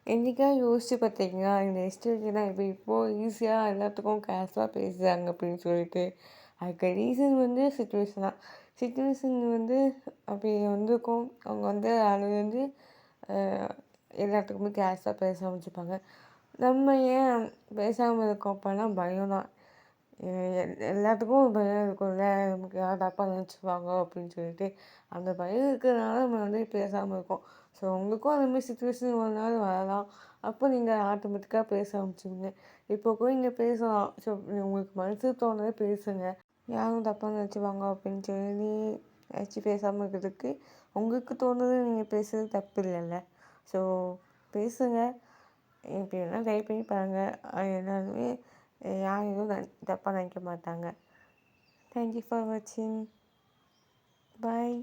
என்னைக்காவது யோசிச்சு பார்த்தீங்களா? இந்த எஸ்டிடினா இப்போ ஈஸியாக எல்லாத்துக்கும் கேஷுவலா பேசுறாங்க அப்படின்னு சொல்லிட்டு. அதுக்கு ரீசன் வந்து சிச்சுவேஷன் தான். சிச்சுவேஷன் வந்து அப்படி வந்திருக்கும். அவங்க வந்து அது வந்து அ எல்லாத்துக்குமே கேஷுவலா பேச ஆரம்பிச்சுப்பாங்க. நம்ம ஏன் பேசாம இருக்கோம் அப்பன்னா பயம் தான். எ எல்லாத்துக்கும் ஒரு பயம் இருக்கும்ல. நமக்கு யாராவது தப்பா நினச்சுக்குவாங்களோ அப்படின்னு சொல்லிட்டு. அந்த பயம் இருக்கிறதுனால நம்ம வந்து பேசாம இருக்கோம். ஸோ உங்களுக்கும் அந்த மாரி சிச்சுவேஷன் ஒரு நாள் வரலாம். அப்போ நீங்க ஆட்டோமேட்டிக்கா பேச ஆரம்பிச்சுருவீங்க. இப்போ கூட நீங்க பேசலாம். ஸோ உங்களுக்கு மனசுக்கு தோணுனத பேசுங்க. யாரும் தப்பா நினச்சுக்குவாங்க அப்படின்னு சொல்லி ஏதாச்சும் பேசாம இருக்கிறதுக்கு, உங்களுக்கு தோணுனத நீங்க பேசுறது தப்பு இல்லைல்ல. ஸோ பேசுங்க. எப்படி வேணா ட்ரை பண்ணி பாருங்க. எல்லாருமே யாரும் எதுவும் தப்பா நினைக்க மாட்டாங்க. தேங்க் யூ ஃபார் வாட்சிங். பாய்.